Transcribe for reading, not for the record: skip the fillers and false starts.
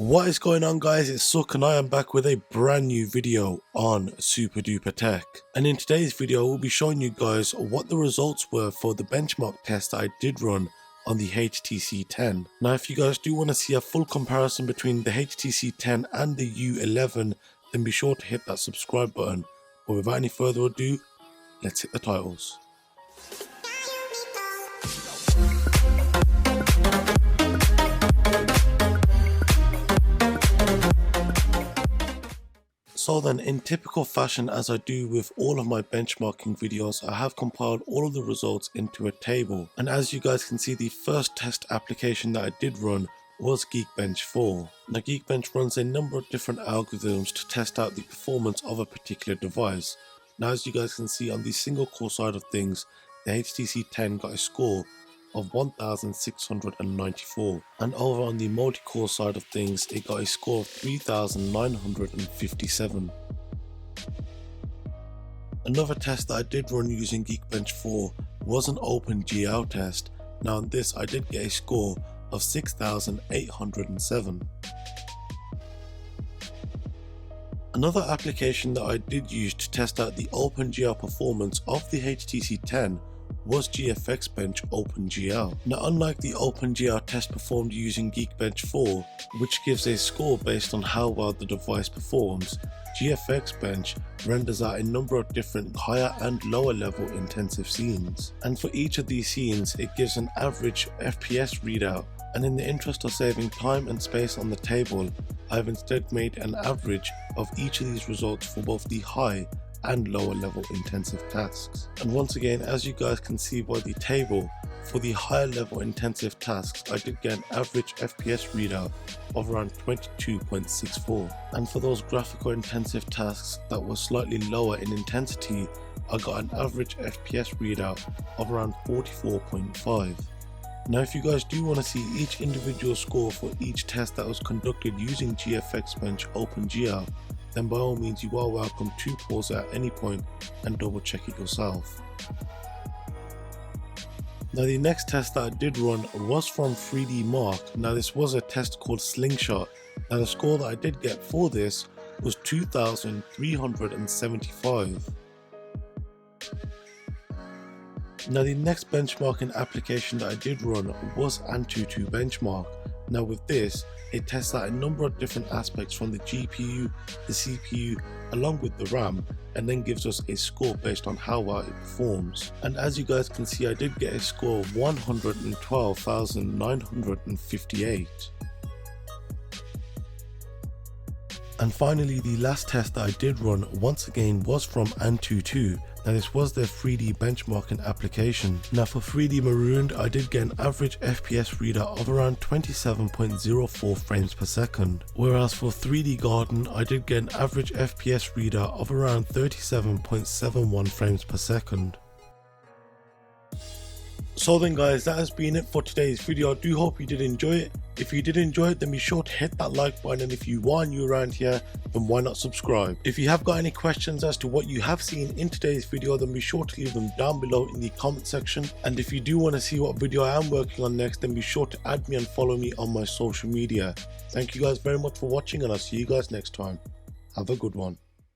What is going on, guys? It's Suk and I am back with a brand new video on Super Duper Tech. And in today's video we'll be showing you guys what the results were for the benchmark test that I did run on the HTC 10. Now if you guys do want to see a full comparison between the HTC 10 and the U11, then be sure to hit that subscribe button. But without any further ado, let's hit the titles. So then, in typical fashion, as I do with all of my benchmarking videos, I have compiled all of the results into a table. And as you guys can see, the first test application that I did run was Geekbench 4. Now Geekbench runs a number of different algorithms to test out the performance of a particular device. Now as you guys can see, on the single core side of things, the HTC 10 got a score of 1694, and over on the multi-core side of things it got a score of 3957. Another test that I did run using Geekbench 4 was an OpenGL test. Now on this I did get a score of 6807. Another application that I did use to test out the OpenGL performance of the HTC 10 was Geekbench OpenGL. Now unlike the OpenGL test performed using Geekbench 4, which gives a score based on how well the device performs, Geekbench renders out a number of different higher and lower level intensive scenes. And for each of these scenes it gives an average FPS readout, and in the interest of saving time and space on the table, I have instead made an average of each of these results for both the high and lower level intensive tasks. And once again, as you guys can see by the table, for the higher level intensive tasks I did get an average FPS readout of around 22.64, and for those graphical intensive tasks that were slightly lower in intensity, I got an average FPS readout of around 44.5. Now if you guys do want to see each individual score for each test that was conducted using Geekbench OpenGL, then by all means you are welcome to pause at any point and double check it yourself. Now the next test that I did run was from 3D Mark. Now this was a test called Slingshot. Now the score that I did get for this was 2375. Now the next benchmarking application that I did run was Antutu benchmark. Now with this, it tests out a number of different aspects from the GPU, the CPU, along with the RAM, and then gives us a score based on how well it performs. And as you guys can see, I did get a score of 112,958. And finally, the last test that I did run once again was from Antutu. Now this was their 3D benchmarking application. Now for 3D Marooned, I did get an average FPS readout of around 27.04 frames per second. Whereas for 3D Garden, I did get an average FPS readout of around 37.71 frames per second. So then guys, that has been it for today's video. I do hope you did enjoy it. If you did enjoy it, then be sure to hit that like button, and if you are new around here, then why not subscribe? If you have got any questions as to what you have seen in today's video, then be sure to leave them down below in the comment section. And if you do want to see what video I am working on next, then be sure to add me and follow me on my social media. Thank you guys very much for watching, and I'll see you guys next time. Have a good one.